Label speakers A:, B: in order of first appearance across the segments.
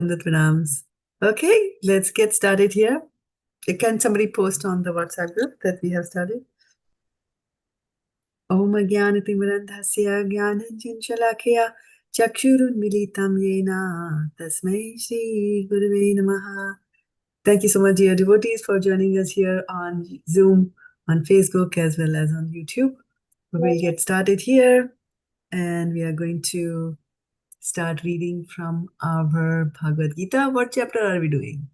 A: Pranams. Okay, let's get started here. Can somebody post on the WhatsApp group that we have started? Om Jnanatimirandhasya Jnananjana Shalakaya Chakshurunmilitam Yena Tasmai Shri Gurave Namaha. Thank you so much, dear devotees, for joining us here on Zoom, on Facebook, as well as on YouTube. We will get started here, and we are going to start reading from our Bhagavad Gita. What chapter are we doing?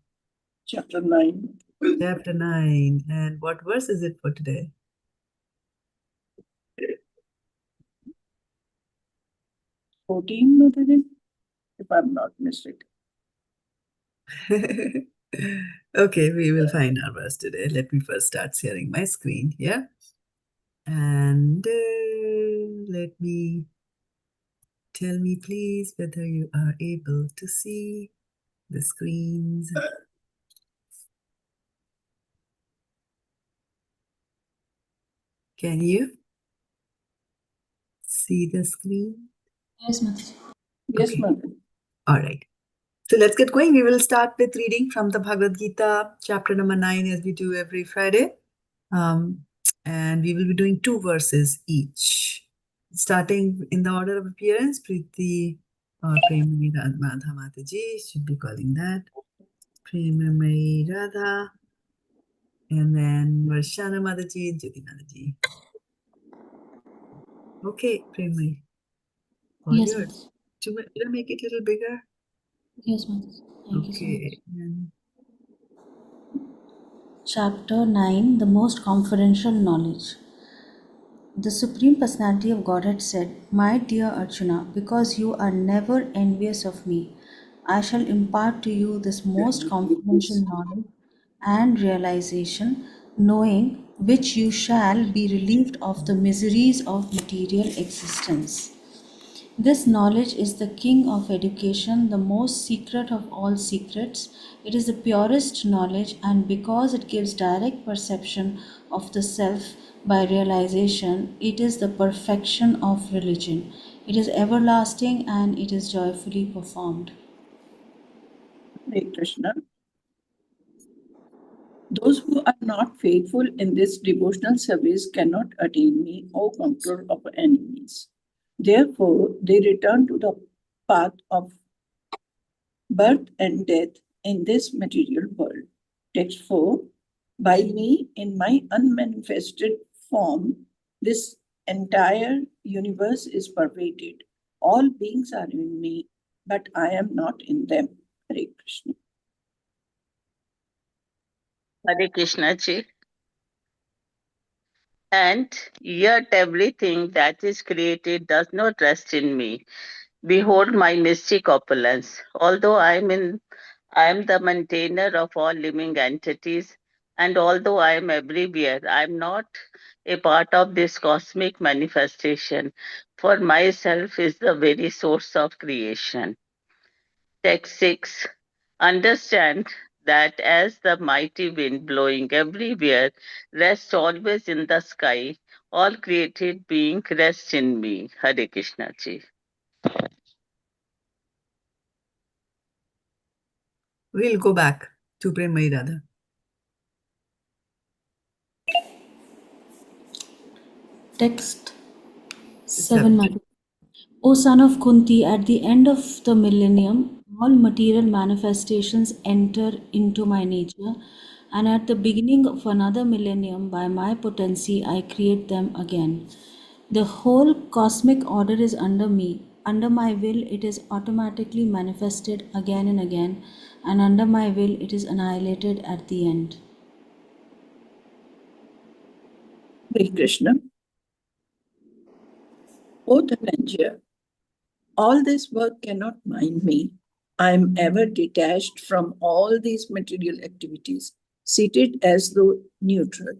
B: Chapter 9.
A: Chapter 9. And what verse is it for today?
B: 14, Mataji, if I'm not mistaken.
A: Okay, we will find our verse today. Let me first start sharing my screen here. And tell me please whether you are able to see the screens. Can you see the screen?
C: Yes, Mataji.
B: Yes,
A: Okay.
B: Mataji.
A: All right. So let's get going. We will start with reading from the Bhagavad Gita, chapter number 9, as we do every Friday. And we will be doing 2 verses each. Starting in the order of appearance, Preeti or Premamai Radha Mataji should be calling that. Premamai Radha. And then Varshana Mataji and Jyoti Mataji. Okay, Premamai. All
C: Yes,
A: yours.
C: Mataji.
A: Do you want to make it a little bigger?
C: Yes, Mataji. Thank you so much.
A: Okay. And
C: Chapter 9, the most confidential knowledge. The Supreme Personality of Godhead said, My dear Arjuna, because you are never envious of me, I shall impart to you this most confidential knowledge and realization, knowing which you shall be relieved of the miseries of material existence. This knowledge is the king of education, the most secret of all secrets. It is the purest knowledge, and because it gives direct perception of the self by realization, it is the perfection of religion. It is everlasting and it is joyfully performed.
B: Hare Krishna. Those who are not faithful in this devotional service cannot attain me, O conqueror of enemies. Therefore, they return to the path of birth and death in this material world. Text 4. By me, in my unmanifested form, this entire universe is pervaded. All beings are in me, but I am not in them. Hare Krishna.
D: Hare Krishna ji. And yet everything that is created does not rest in me. Behold my mystic opulence. Although I am the maintainer of all living entities, and although I am everywhere, I am not a part of this cosmic manifestation, for myself is the very source of creation. Text 6. Understand that as the mighty wind blowing everywhere rests always in the sky, all created being rest in me. Hare Krishna ji.
A: we'll go back to Premamai Radha.
C: Text 7, Mataji. O son of Kunti, at the end of the millennium, all material manifestations enter into my nature, and at the beginning of another millennium, by my potency, I create them again. The whole cosmic order is under me. Under my will, it is automatically manifested again and again, and under my will, it is annihilated at the end.
B: Hare Krishna. O Dhananjaya, all this work cannot mind me. I am ever detached from all these material activities, seated as though neutral.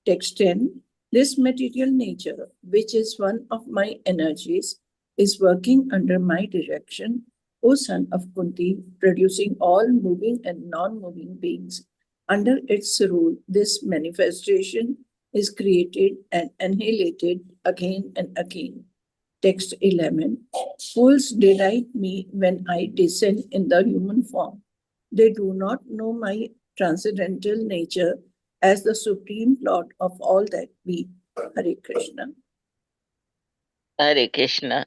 B: Text 10. This material nature, which is one of my energies, is working under my direction, O son of Kunti, producing all moving and non-moving beings. Under its rule, this manifestation is created and annihilated again and again. Text 11. Fools deride me when I descend in the human form. They do not know my transcendental nature as the supreme Lord of all that be. Hare Krishna.
D: Hare Krishna.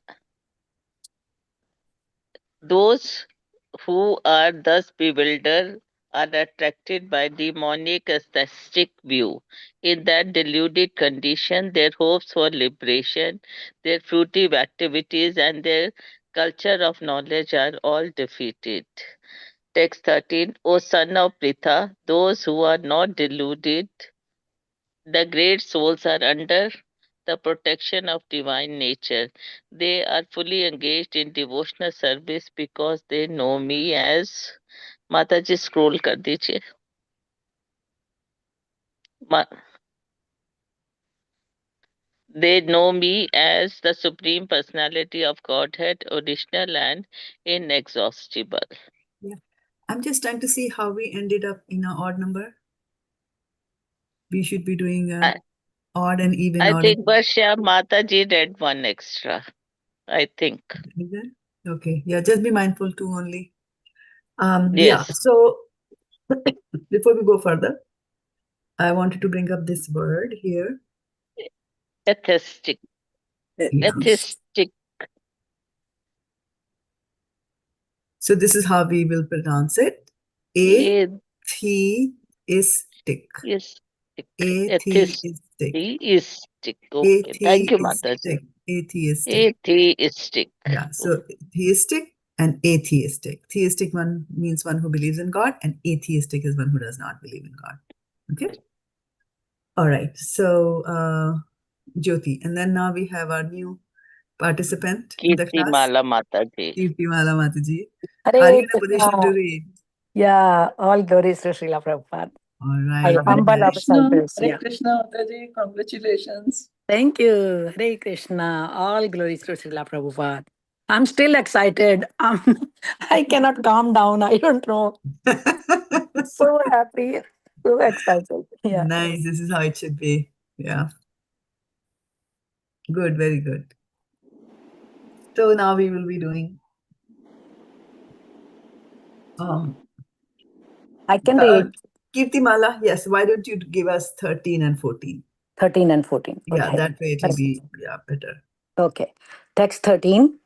D: Those who are thus bewildered are attracted by demonic aesthetic view. In that deluded condition, their hopes for liberation, their fruitive activities, and their culture of knowledge are all defeated. Text 13. O son of Pritha, those who are not deluded, the great souls are under the protection of divine nature. They are fully engaged in devotional service because they know me as Mataji scroll कर दीजिए Ma- they know me as the Supreme Personality of Godhead, original and inexhaustible.
A: Yeah. I'm just trying to see how we ended up in an odd number. We should be doing a
D: I,
A: odd and even
D: I
A: order.
D: think Varsha Mataji read one extra. I think.
A: Is that? Okay. Yeah, just be mindful too only. Yeah.
D: Yes.
A: So before we go further, I wanted to bring up this word here.
D: Atheistic.
A: Yeah.
D: Atheistic.
A: So this is how we will pronounce it. Atheistic.
D: Yes.
A: Atheistic.
D: Atheistic. Okay. Thank you, Mataji.
A: Atheistic.
D: Atheistic.
A: Yeah. So theistic and atheistic. Theistic one means one who believes in God, and atheistic is one who does not believe in God. Okay. All right. So Jyoti, and then now we have our new participant in the class,
D: Kirtimala Mataji.
A: Kirtimala Mataji.
E: Hare
A: Are you in a
E: Krishna.
A: position to read?
E: Yeah, all glories to Srila Prabhupada.
A: All
E: I
A: right.
E: humble
A: very nice.
E: ourselves.
B: Hare
E: Yeah.
B: Krishna, Mataji. Congratulations.
E: Thank you. Hare Krishna. All glories to Srila Prabhupada. I'm still excited. I cannot calm down. I don't know. So happy. So excited. Yeah.
A: Nice. This is how it should be. Yeah. Good. Very good. So now we will be doing
E: I can read
A: Kirtimala. Yes. Why don't you give us 13 and 14?
E: 13 and 14.
A: Yeah,
E: Okay.
A: that way it will be better.
E: Okay. Text 13.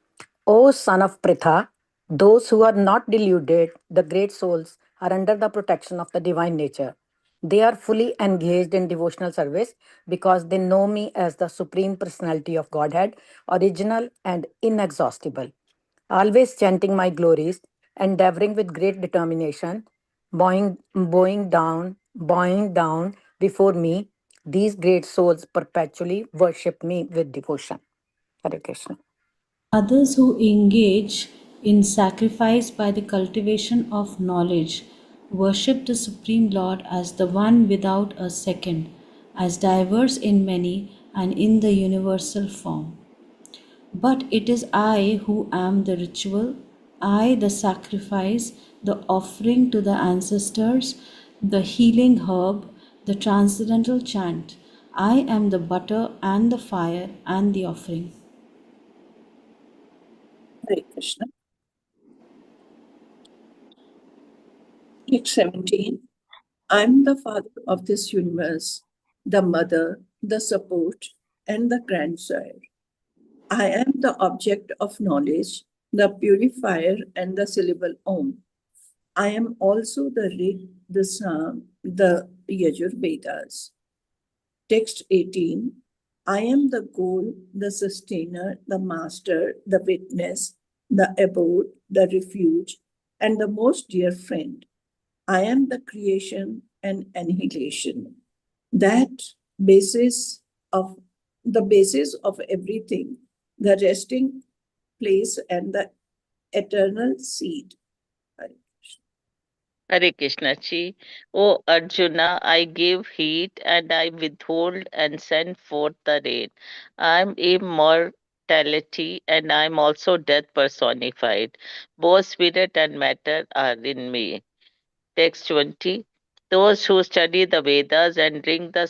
E: O son of Pritha, those who are not deluded, the great souls, are under the protection of the divine nature. They are fully engaged in devotional service because they know me as the Supreme Personality of Godhead, original and inexhaustible. Always chanting my glories, endeavoring with great determination, bowing down before me, these great souls perpetually worship me with devotion. Hare Krishna.
C: Others who engage in sacrifice by the cultivation of knowledge worship the Supreme Lord as the one without a second, as diverse in many and in the universal form. But it is I who am the ritual, I the sacrifice, the offering to the ancestors, the healing herb, the transcendental chant. I am the butter and the fire and the offering.
B: Hare Krishna. Text 17. I'm the father of this universe, the mother, the support, and the grandsire. I am the object of knowledge, the purifier, and the syllable Om. I am also the Rig, the Sam, the Yajur Vedas. Text 18. I am the goal, the sustainer, the master, the witness, the abode, the refuge, and the most dear friend. I am the creation and annihilation. That basis of the basis of everything, the resting place and the eternal seed.
D: Hare Krishna Ji. O Arjuna, I give heat and I withhold and send forth the rain. I'm immortality and I'm also death personified. Both spirit and matter are in me. Text 20. Those who study the Vedas and drink the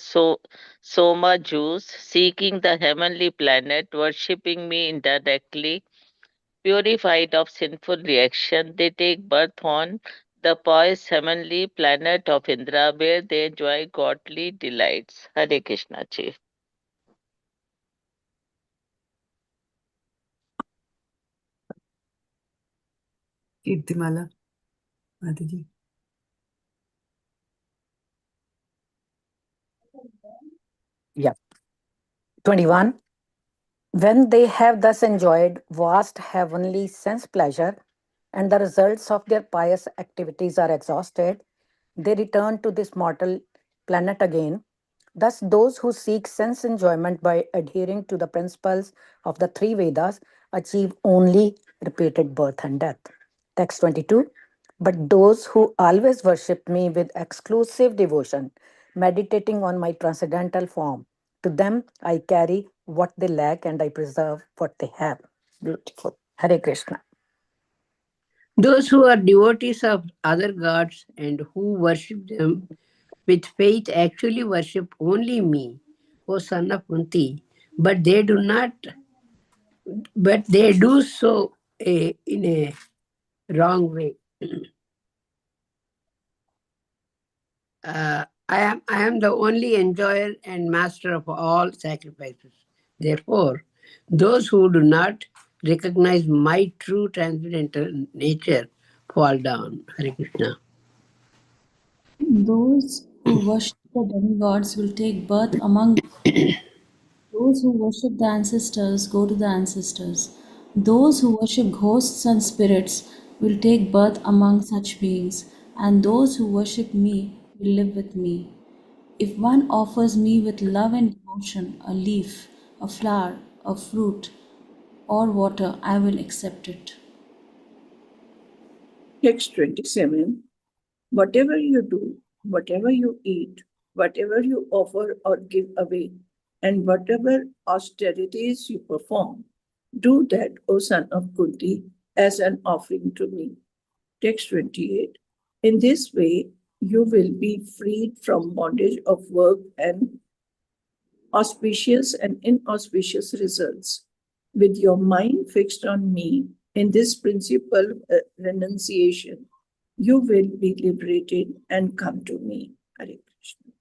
D: Soma juice, seeking the heavenly planet, worshipping me indirectly, purified of sinful reaction, they take birth on the pious heavenly planet of Indra, where they enjoy godly delights. Hare Krishna Ji.
A: Kirtimala, Mataji.
E: Yeah. 21. When they have thus enjoyed vast heavenly sense pleasure and the results of their pious activities are exhausted, they return to this mortal planet again. Thus, those who seek sense enjoyment by adhering to the principles of the three Vedas achieve only repeated birth and death. Text 22. But those who always worship me with exclusive devotion, meditating on my transcendental form, to them I carry what they lack and I preserve what they have. Beautiful. Hare Krishna.
F: Those who are devotees of other gods and who worship them with faith actually worship only me, O son of Kunti, but they do not, but they do so in a wrong way. I am the only enjoyer and master of all sacrifices. Therefore, those who do not recognize my true transcendental nature fall down. Hare Krishna.
C: Those who worship the demigods will take birth among those who worship the ancestors go to the ancestors. Those who worship ghosts and spirits will take birth among such beings, and those who worship me will live with me. If one offers me with love and devotion a leaf, a flower, a fruit, or water, I will accept it.
B: Text 27. Whatever you do, whatever you eat, whatever you offer or give away, and whatever austerities you perform, do that, O son of Kunti, as an offering to me. Text 28. In this way, you will be freed from bondage of work and auspicious and inauspicious results. With your mind fixed on me in this principal renunciation, you will be liberated and come to me. Hare Krishna.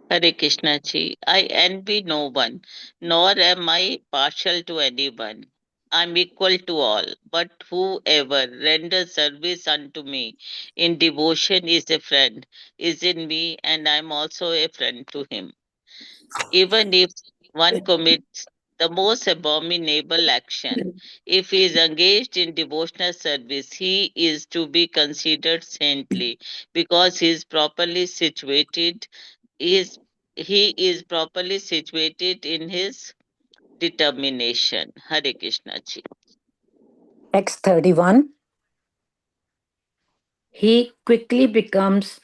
D: Hare Krishna Ji. I envy no one, nor am I partial to anyone. I'm equal to all, but whoever renders service unto me in devotion is a friend, is in me, and I'm also a friend to him. Even if one commits the most abominable action, if he is engaged in devotional service, he is to be considered saintly because he is, he is properly situated in his determination. Hare Krishna Ji.
E: Text 31. He quickly becomes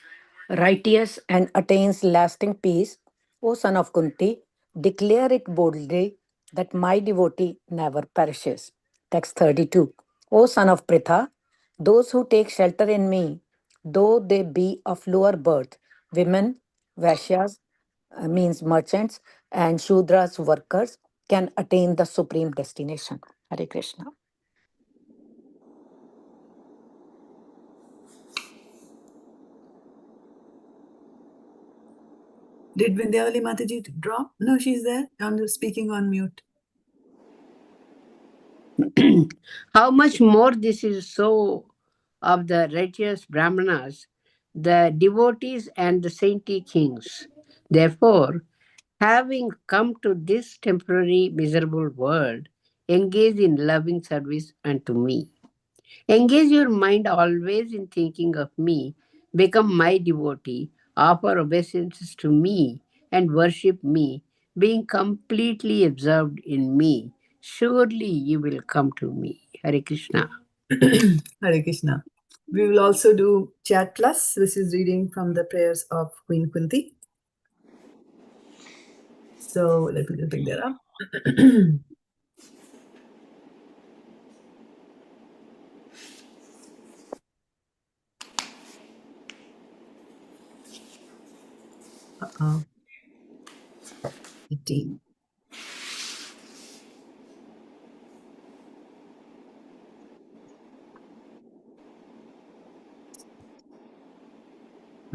E: righteous and attains lasting peace. O son of Kunti, declare it boldly that my devotee never perishes. Text 32. O son of Pritha, those who take shelter in me, though they be of lower birth, women, Vaishyas, means merchants, and Shudras, workers, can attain the supreme destination. Hare Krishna.
A: Did Vindhyavali Mataji drop? No, she's there. I'm speaking on mute.
F: How much more this is so of the righteous Brahmanas, the devotees, and the saintly kings. Therefore, having come to this temporary miserable world, engage in loving service unto me. Engage your mind always in thinking of me, become my devotee, offer obeisances to me, and worship me, being completely absorbed in me. Surely you will come to me. Hare Krishna.
A: Hare Krishna. We will also do chat plus. This is reading from the prayers of Queen Kunti. So let me just bring that up. 18.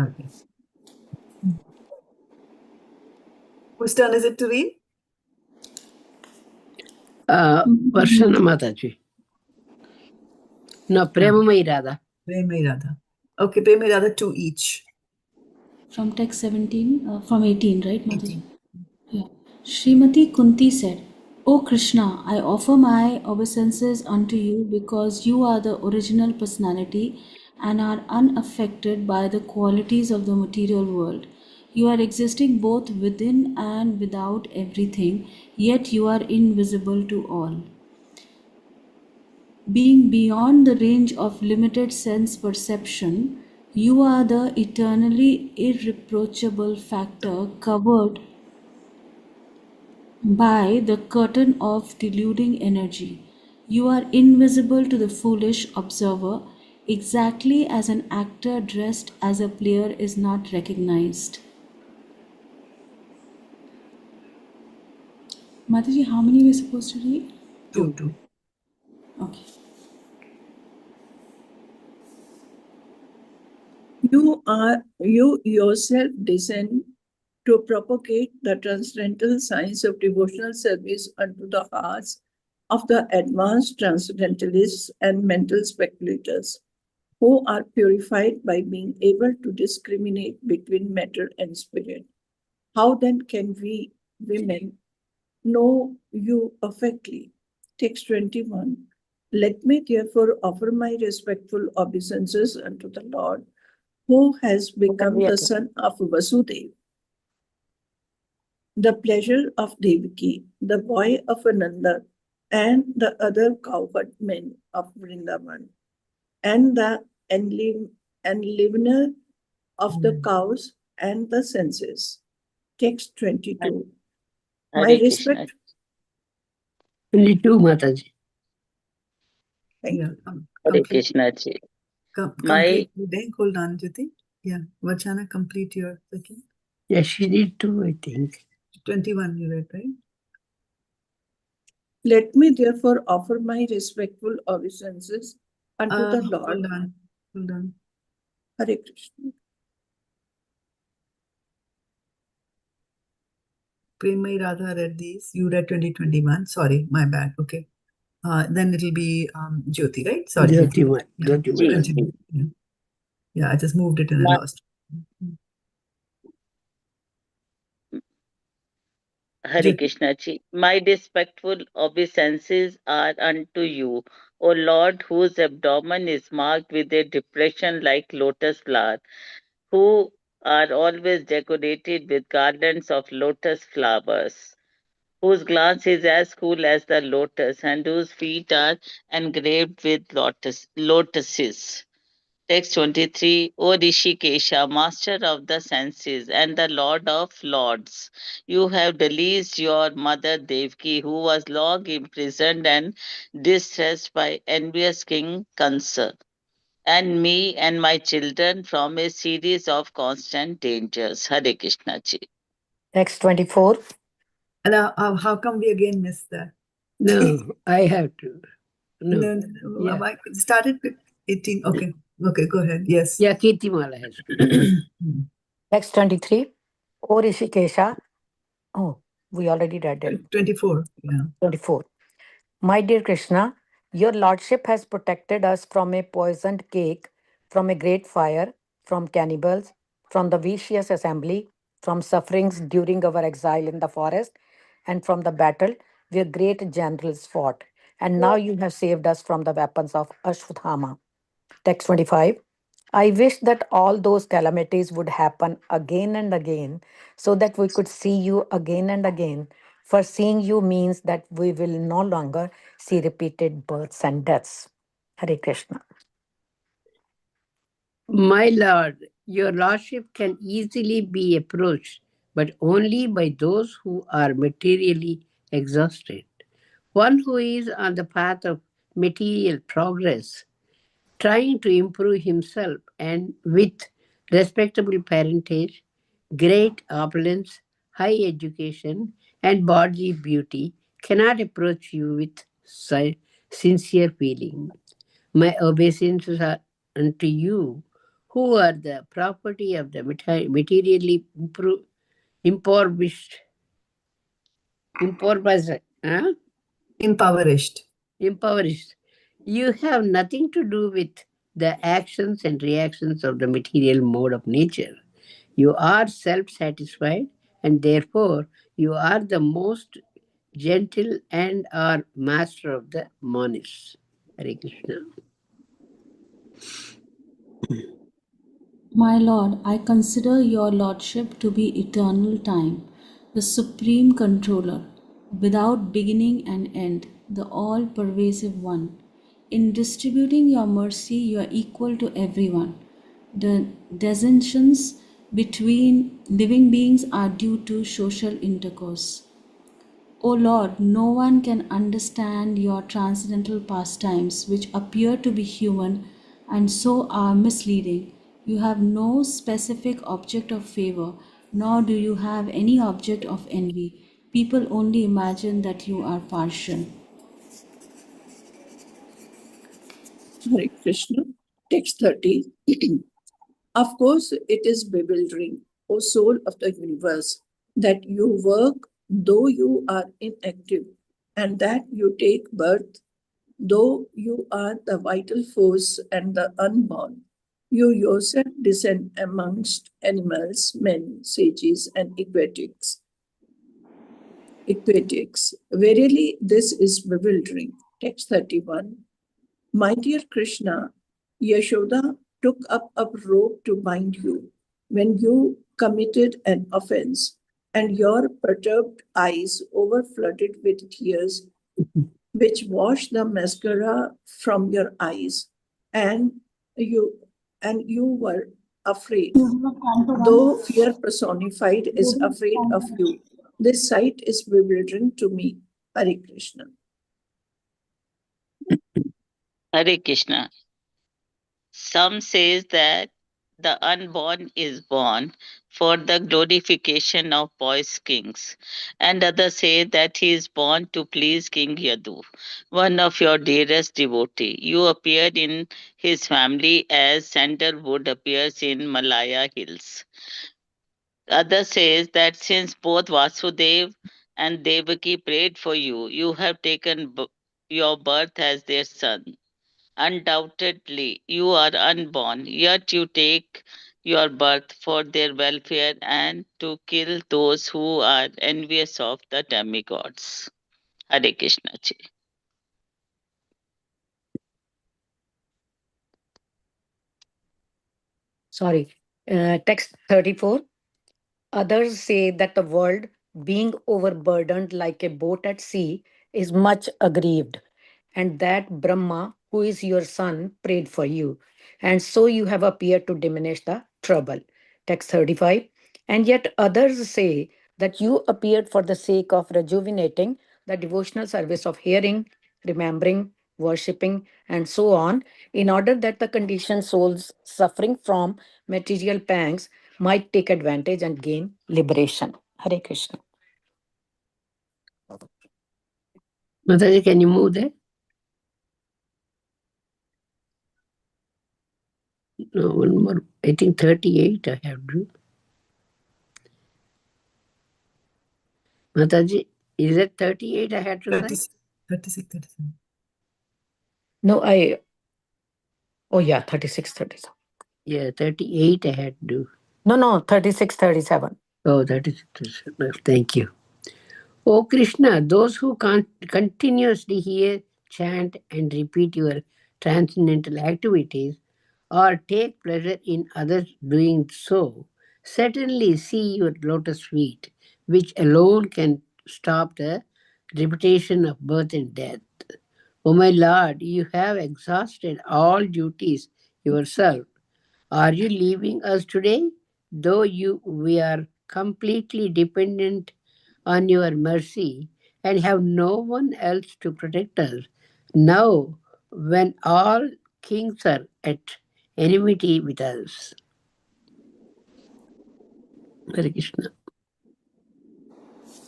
A: Okay. Whose turn is it to read?
F: Varshana Mataji. No, Premamai Radha.
A: Premai Radha. Okay, Premai Radha, 2 each.
C: From text 17, from 18, right, Mataji? Yeah. Srimati Kunti said, O Krishna, I offer my obeisances unto you because you are the original personality and are unaffected by the qualities of the material world. You are existing both within and without everything, yet you are invisible to all. Being beyond the range of limited sense perception, you are the eternally irreproachable factor covered by the curtain of deluding energy. You are invisible to the foolish observer, exactly as an actor dressed as a player is not recognized. Mataji, how many were supposed to read?
A: 2.
C: Okay.
B: You yourself descend to propagate the transcendental science of devotional service unto the hearts of the advanced transcendentalists and mental speculators, who are purified by being able to discriminate between matter and spirit. How then can we women know you perfectly? Text 21. Let me therefore offer my respectful obeisances unto the Lord, who has become the son of Vasudeva, the pleasure of Devaki, the boy of Ananda, and the other cowherd men of Vrindavan, and the enlivener of the cows and the senses. Text 22. My
D: Hare Krishna.
B: respect.
F: Only 2, Mataji.
B: Thank
A: Yeah.
B: you.
D: Hare Krishna ji.
A: Complete. Hold on, Jyoti. Yeah. Vachana, complete your second.
F: Yeah, she did 2, I think.
A: 21 you read, right?
B: Let me therefore offer my respectful obeisances unto the Lord.
A: Hold on.
B: Hare Krishna.
A: Premai Radha read these. You read 2021. Sorry, my bad. Okay. Then it'll be Jyoti, right? Sorry.
F: Jyoti.
A: Yeah. Continue. Yeah, I just moved it and I lost.
D: Hare Krishna ji. My respectful obeisances are unto you, O Lord, whose abdomen is marked with a depression like lotus flower, who are always decorated with garlands of lotus flowers, whose glance is as cool as the lotus, and whose feet are engraved with lotuses. Text 23, O Rishikesha, master of the senses and the lord of lords, you have released your mother Devaki, who was long imprisoned and distressed by envious King Kansa, and me and my children from a series of constant dangers. Hare Krishna ji.
E: Text 24.
A: And how come we again missed that?
F: No, I have to. No.
A: Yeah. I started with 18. Okay. Okay, go ahead. Yes.
F: Yeah, Kirtimala has to.
E: Text 23. O Rishikesha. Oh, we already read it.
A: 24. Yeah.
E: 24. My dear Krishna, your lordship has protected us from a poisoned cake, from a great fire, from cannibals, from the vicious assembly, from sufferings during our exile in the forest, and from the battle where great generals fought. And now you have saved us from the weapons of Ashwatthama. Text 25. I wish that all those calamities would happen again and again so that we could see you again and again. For seeing you means that we will no longer see repeated births and deaths. Hare Krishna.
F: My lord, your lordship can easily be approached, but only by those who are materially exhausted. One who is on the path of material progress, trying to improve himself and with respectable parentage, great opulence, high education, and bodily beauty cannot approach you with sincere feeling. My obeisances are unto you, who are the property of the materially impoverished, impoverished, huh?
A: Impoverished.
F: impoverished. You have nothing to do with the actions and reactions of the material mode of nature. You are self satisfied, and therefore you are the most gentle and are master of the monis. Hare Krishna.
C: My Lord, I consider your Lordship to be eternal time, the supreme controller, without beginning and end, the all pervasive one. In distributing your mercy, you are equal to everyone. The dissensions between living beings are due to social intercourse. O Lord, no one can understand your transcendental pastimes, which appear to be human and so are misleading. You have no specific object of favor, nor do you have any object of envy. People only imagine that you are partial.
B: Hare Krishna. Text 30. Of course, it is bewildering, O soul of the universe, that you work though you are inactive, and that you take birth though you are the vital force and the unborn. You yourself descend amongst animals, men, sages, and aquatics. Verily, this is bewildering. Text 31. My dear Krishna, Yashoda took up a rope to bind you when you committed an offense, and your perturbed eyes overflooded with tears, which washed the mascara from your eyes, and you were afraid. Though fear personified is afraid of you, this sight is bewildering to me. Hare Krishna.
D: Hare Krishna. Some says that the unborn is born for the glorification of boys kings, and others say that he is born to please King Yadu, one of your dearest devotee. You appeared in his family as sandalwood appears in Malaya hills. Others says that since both Vasudev and Devaki prayed for you, you have taken your birth as their son. Undoubtedly, you are unborn, yet you take your birth for their welfare and to kill those who are envious of the demigods. Hare Krishna ji.
E: Sorry. Text 34. Others say that the world, being overburdened like a boat at sea, is much aggrieved, and that Brahma, who is your son, prayed for you, and so you have appeared to diminish the trouble. Text 35. And yet others say that you appeared for the sake of rejuvenating the devotional service of hearing, remembering, worshipping, and so on, in order that the conditioned souls suffering from material pangs might take advantage and gain liberation. Hare Krishna.
F: Mataji, can you move there? No, one more. I think 38 I have to. Mataji, is it 38 I had to say?
A: 36, 36, 37.
E: No, oh yeah, 36, 37.
F: Yeah, 38 I had to do.
E: No, 36, 37.
F: Oh, that is it. Thank you. O Krishna, those who continuously hear, chant, and repeat your transcendental activities or take pleasure in others doing so certainly see your lotus feet, which alone can stop the repetition of birth and death. O my Lord, you have exhausted all duties yourself. Are you leaving us today? Though we are completely dependent on your mercy and have no one else to protect us. Now, when all kings are at enmity with us. Hare Krishna.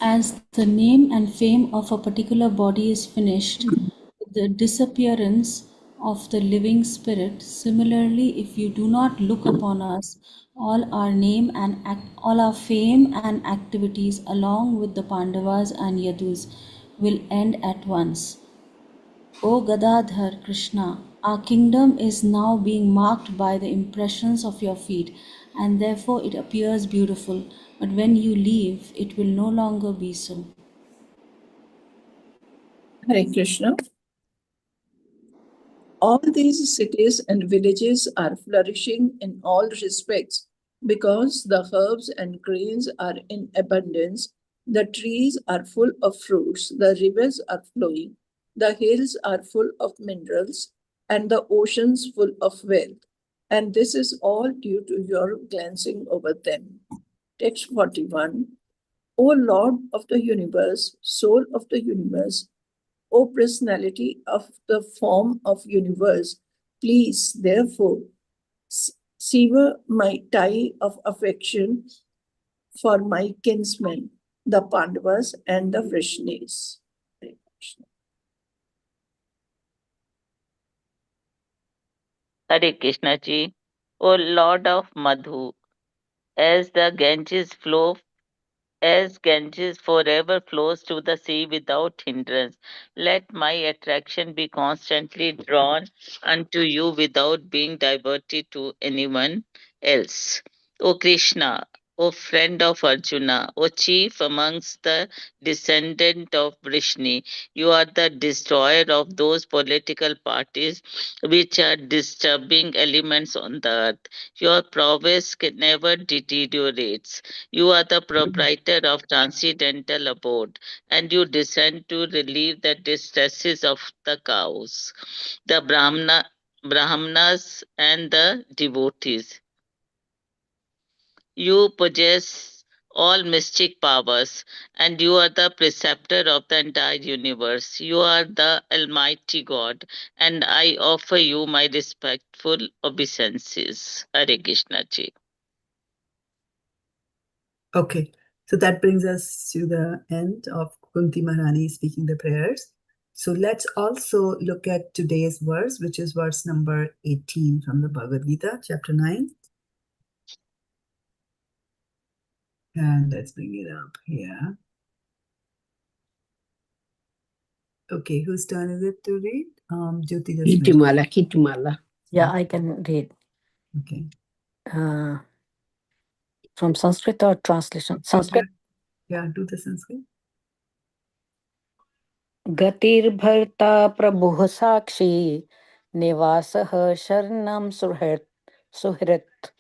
C: As the name and fame of a particular body is finished with the disappearance of the living spirit, similarly, if you do not look upon us, all our all our fame and activities, along with the Pandavas and Yadus, will end at once. O Gadadhar Krishna, our kingdom is now being marked by the impressions of your feet, and therefore it appears beautiful. But when you leave, it will no longer be so.
B: Hare Krishna. All these cities and villages are flourishing in all respects because the herbs and grains are in abundance, the trees are full of fruits, the rivers are flowing, the hills are full of minerals, and the oceans full of wealth. And this is all due to your glancing over them. Text 41. O Lord of the universe, soul of the universe, O personality of the form of universe, please, therefore, sever my tie of affection for my kinsmen, the Pandavas and the Vrishnis.
D: Hare Krishna ji. O Lord of Madhu, as the Ganges forever flows to the sea without hindrance, let my attraction be constantly drawn unto you without being diverted to anyone else. O Krishna, O friend of Arjuna, O chief amongst the descendant of Vrishni, you are the destroyer of those political parties which are disturbing elements on the earth. Your prowess never deteriorates. You are the proprietor of transcendental abode, and you descend to relieve the distresses of the cows, the Brahmanas, and the devotees. You possess all mystic powers, and you are the preceptor of the entire universe. You are the Almighty God, and I offer you my respectful obeisances. Hare Krishna ji.
A: Okay, so that brings us to the end of Kunti Maharani speaking the prayers. So let's also look at today's verse, which is verse number 18 from the Bhagavad Gita, chapter 9. And let's bring it up here. Okay, whose turn is it to read? Jyoti just mentioned.
F: Kitimala.
E: Yeah, I can read.
A: Okay.
E: From Sanskrit or translation? Sanskrit.
A: Yeah, do the Sanskrit.
E: Gatir bhartā prabhuḥ sākṣī nivāsaḥ śaraṇaṁ suhṛt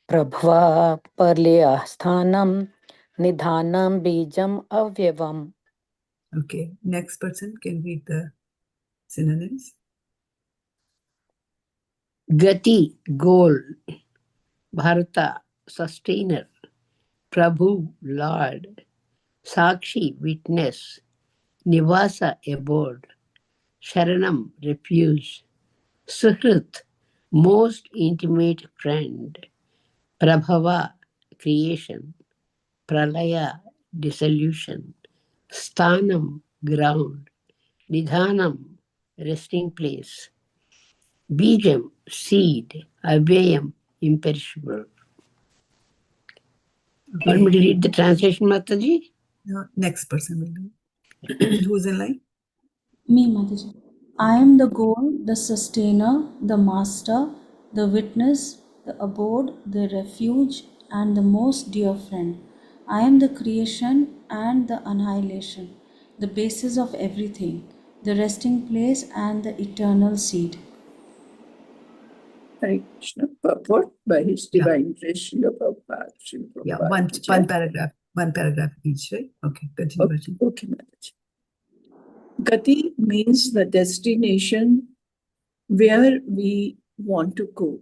E: prabhavaḥ pralayaḥ sthānam nidhānam bījam avyayam.
A: Okay, next person can read the synonyms.
F: Gati, goal. Bhartā, sustainer. Prabhu, Lord. Sākṣī, witness. Nivāsaḥ, abode. śaraṇaṁ, refuge. Suhṛt, most intimate friend. Prabhavaḥ, creation. Pralayaḥ, dissolution. Sthānam, ground. Nidhānam, resting place. Bījam, seed. Avyayam, imperishable.
A: Okay.
F: Want me to read the translation, Mataji?
A: No, next person will do. Who's in line?
C: Me, Mataji. I am the goal, the sustainer, the master, the witness, the abode, the refuge, and the most dear friend. I am the creation and the annihilation, the basis of everything, the resting place and the eternal seed.
B: Hare Krishna. Purport by His Divine Grace, Srila Prabhupada.
A: Yeah, one paragraph each, right? Okay, continue.
B: Okay, Mataji. Gati means the destination where we want to go.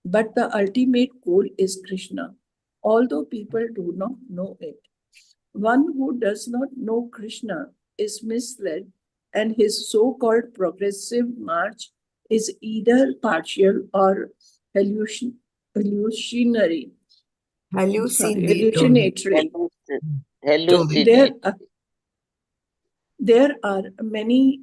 B: But the ultimate goal is Krishna, although people do not know it. One who does not know Krishna is misled, and his so-called progressive march is either partial or hallucinatory. hallucinatory.
D: Hallucinate.
B: There are many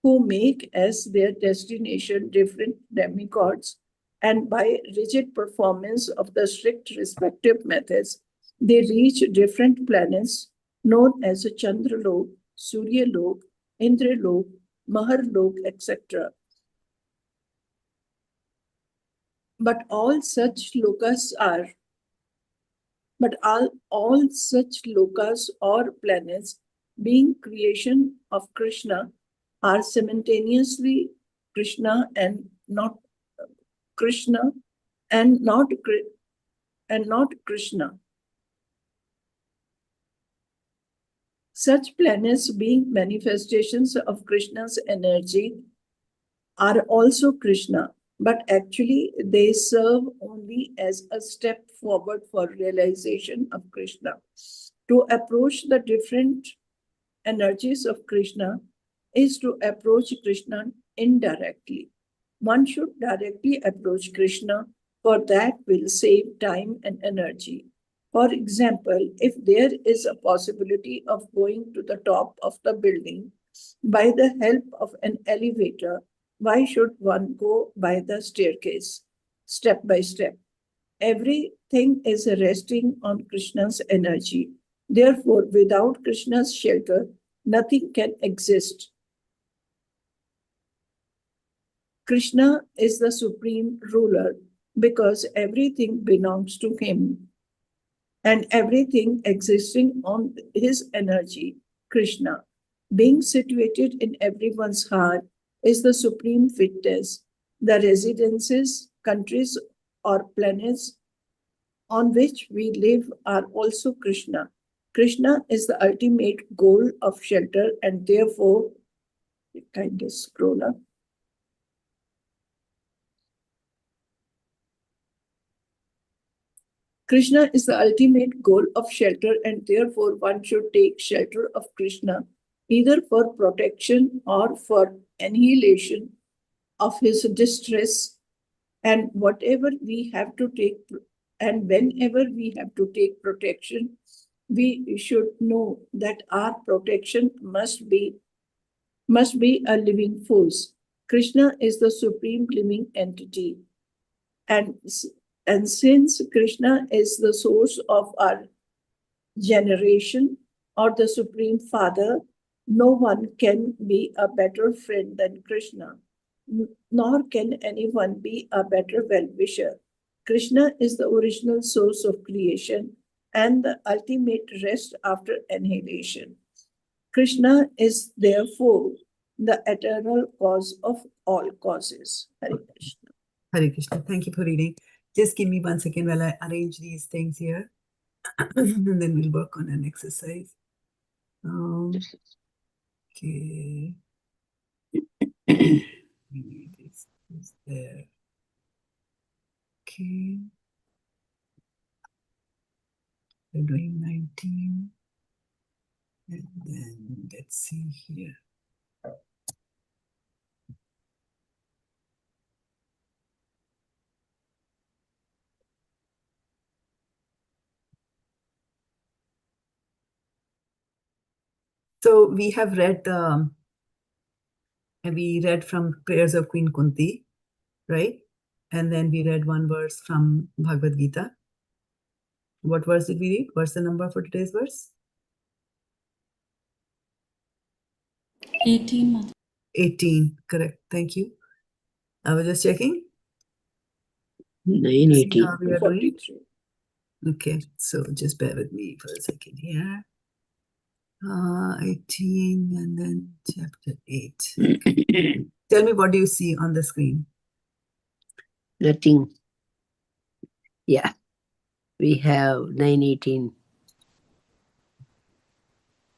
B: who make as their destination different demigods, and by rigid performance of the strict respective methods, they reach different planets known as Chandralok, Suryalok, Indralok, Maharlok, etc. But all such lokas or planets, being creation of Krishna, are simultaneously Krishna and not Krishna and not Krishna. Such planets, being manifestations of Krishna's energy, are also Krishna, but actually they serve only as a step forward for realization of Krishna. To approach the different energies of Krishna is to approach Krishna indirectly. One should directly approach Krishna, for that will save time and energy. For example, if there is a possibility of going to the top of the building by the help of an elevator, why should one go by the staircase, step by step? Everything is resting on Krishna's energy. Therefore, without Krishna's shelter, nothing can exist. Krishna is the supreme ruler because everything belongs to him, and everything existing on his energy, Krishna, being situated in everyone's heart, is the supreme fitness. The residences, countries, or planets on which we live are also Krishna. Krishna is the ultimate goal of shelter, and therefore, kind of scroll up. Krishna is the ultimate goal of shelter, and therefore one should take shelter of Krishna, either for protection or for annihilation of his distress. And whatever we have to take, and whenever we have to take protection, we should know that our protection must be a living force. Krishna is the supreme living entity, and since Krishna is the source of our generation or the Supreme Father, no one can be a better friend than Krishna, nor can anyone be a better well-wisher. Krishna is the original source of creation and the ultimate rest after annihilation. Krishna is therefore the eternal cause of all causes. Hare Krishna.
A: Hare Krishna. Thank you for reading. Just give me 1 second while I arrange these things here. And then we'll work on an exercise. Okay. This is there. Okay. We're doing 19. And then let's see here. So we have read from prayers of Queen Kunti, right? And then we read one verse from Bhagavad Gita. What verse did we read? What's the number for today's verse?
C: 18, Mother.
A: 18, correct. Thank you. I was just checking.
F: 9:18.
A: How we are doing?
B: 43.
A: Okay, so just bear with me for a second here. 18 and then chapter 8. Okay. Tell me, what do you see on the screen?
F: Nothing. Yeah. We have 9:18.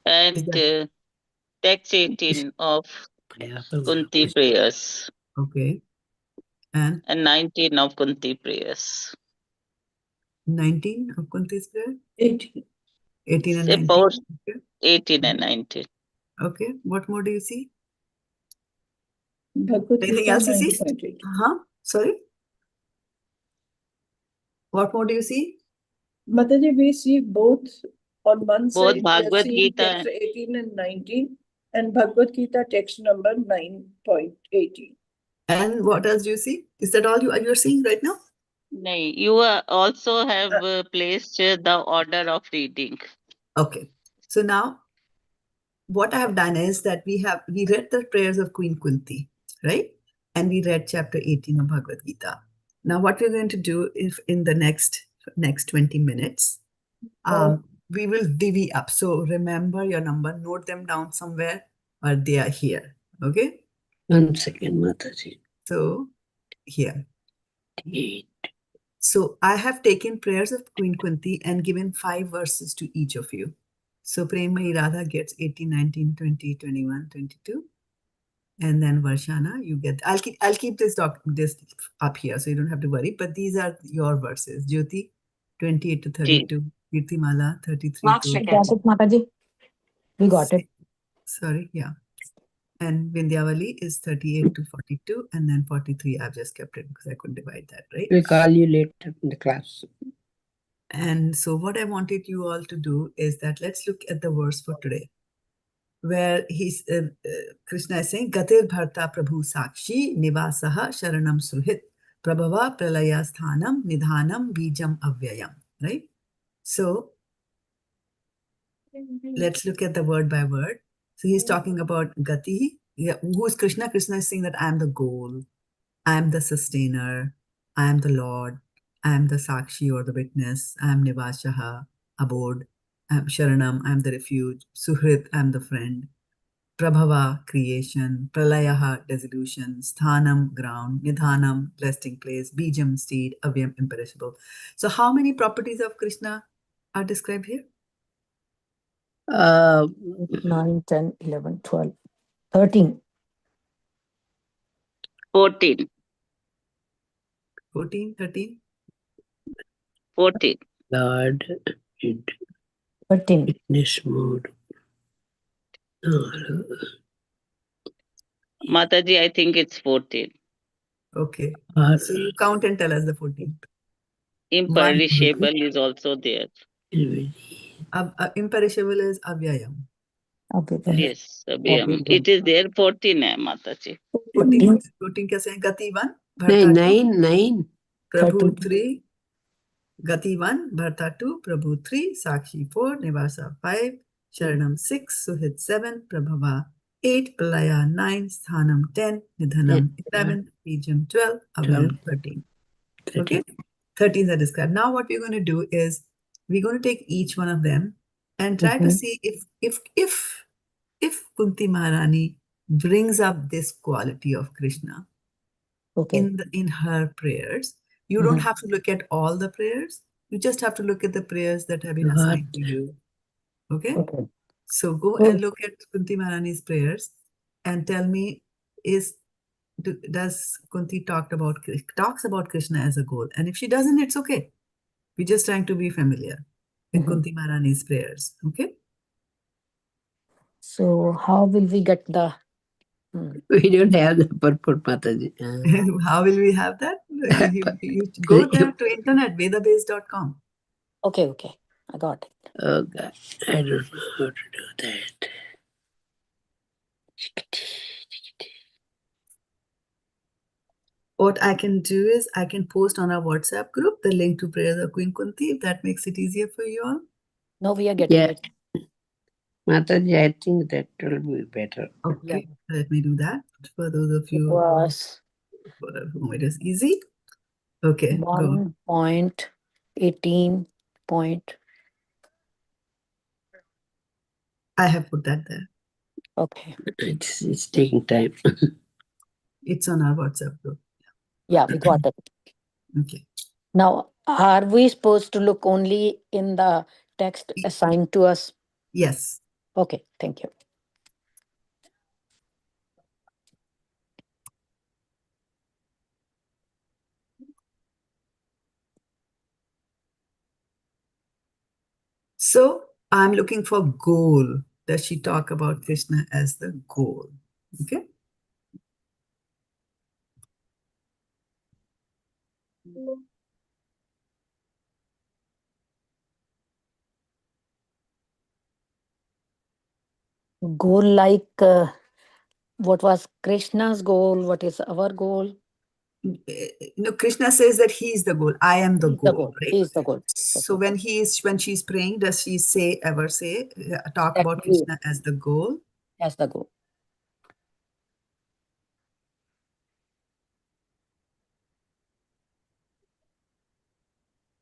D: And text 18 of Kunti prayers
A: Okay. And
D: and 19 of Kunti prayers.
A: 19 of Kunti's prayer?
B: 18.
A: 18 and 19.
D: About
A: Okay.
D: 18 and 19.
A: Okay. What more do you see?
B: Bhagavad
A: Anything
B: Gita
A: else you see?
B: 9.8.
A: Sorry? What more do you see?
B: Mataji, we see both on one
D: Both
B: side, we are
D: Bhagavad
B: seeing
D: Gita
B: text 18 and 19, and Bhagavad Gita text number 9.18.
A: And what else do you see? Is that all you're seeing right now?
D: Nahi, you also have placed the order of reading.
A: Okay. So now what I have done is that we read the prayers of Queen Kunti, right? And we read chapter 18 of Bhagavad Gita. Now what we're going to do is in the next 20 minutes, we will divvy up. So remember your number, note them down somewhere, or they are here. Okay?
F: 1 second, Mataji.
A: So here.
F: 8.
A: So I have taken prayers of Queen Kunti and given 5 verses to each of you. So Premai Radha gets 18, 19, 20, 21, 22. And then Varshana, you get, I'll keep this up here so you don't have to worry. But these are your verses. Jyoti, 28 to 32. Kirtimala, 33 to...
E: Got it, Mataji. We got it.
A: Sorry, yeah. And Vindyavali is 38 to 42. And then 43, I've just kept it because I couldn't divide that, right?
F: We'll call you later in the class.
A: And so what I wanted you all to do is that let's look at the verse for today, where Krishna is saying, gatir bhartā prabhu sākṣī nivāsaḥ śaraṇaṁ su-hṛt prabhavaḥ pralayaḥ sthānam nidhānam bījam avyayam, right? So let's look at the word by word. So he's talking about gatiḥ. Yeah, who is Krishna? Krishna is saying that I am the goal, I am the sustainer, I am the Lord, I am the sākṣī or the witness, I am nivāsaḥ, abode, I am śaraṇaṁ, I am the refuge, su-hṛt, I am the friend, prabhavaḥ, creation, pralayaḥ, dissolution, sthānam, ground, nidhānam, resting place, bījam, seed, avyayam, imperishable. So how many properties of Krishna are described here?
E: 9, 10, 11, 12, 13.
D: 14.
A: 14, 13?
D: 14.
F: Lord, in
E: 13.
F: this mode.
D: Mataji, I think it's 14.
A: Okay. So you count and tell us the 14.
D: Imperishable is also there.
A: Imperishable is avyayam.
D: Yes, avyayam. It is there 14 hai, Mataji.
A: 14 कैसे हैं? Gati 1,
F: Nine,
A: bhartā 2,
F: 9.
A: prabhu 3, Gati 1, bhartā 2, prabhu 3, sākṣī 4, nivāsaḥ 5, śaraṇaṁ 6, su-hṛt 7, prabhavaḥ 8, pralayaḥ 9, sthānam 10, nidhānam 11, bījam 12, avyayam 13. Okay, 13 are described. Now what we're going to do is we're going to take each one of them and try to see if Kunti Maharani brings up this quality of Krishna in her prayers. You don't have to look at all the prayers. You just have to look at the prayers that have been assigned to you. Okay? So go and look at Kunti Maharani's prayers and tell me, does Kunti talks about Krishna as a goal? And if she doesn't, it's okay. We're just trying to be familiar with Kunti Maharani's prayers. Okay?
E: So how will we get the...
F: We don't have the purport, Mataji.
A: How will we have that? You go there to internet, vedabase.com.
E: Okay. I got it.
F: Oh God, I don't know how to do that.
A: What I can do is I can post on our WhatsApp group the link to Prayers of Queen Kunti, if that makes it easier for you all.
E: No, we are getting it.
F: Mataji, I think that will be better.
A: Okay, let me do that for those of you for whom it is easy. Okay, go.
E: 1.18.
A: I have put that there.
E: Okay.
F: It's taking time.
A: It's on our WhatsApp group.
E: Yeah, we got it.
A: Okay.
E: Now, are we supposed to look only in the text assigned to us?
A: Yes.
E: Okay, thank you.
A: So I'm looking for goal. Does she talk about Krishna as the goal? Okay.
E: Goal like what was Krishna's goal? What is our goal?
A: Krishna says that he is the goal. I am the
E: He's the
A: goal,
E: goal.
A: right?
E: He is the goal.
A: So when she's praying, does she talk
E: That
A: about
E: he
A: Krishna as the goal?
E: as the goal.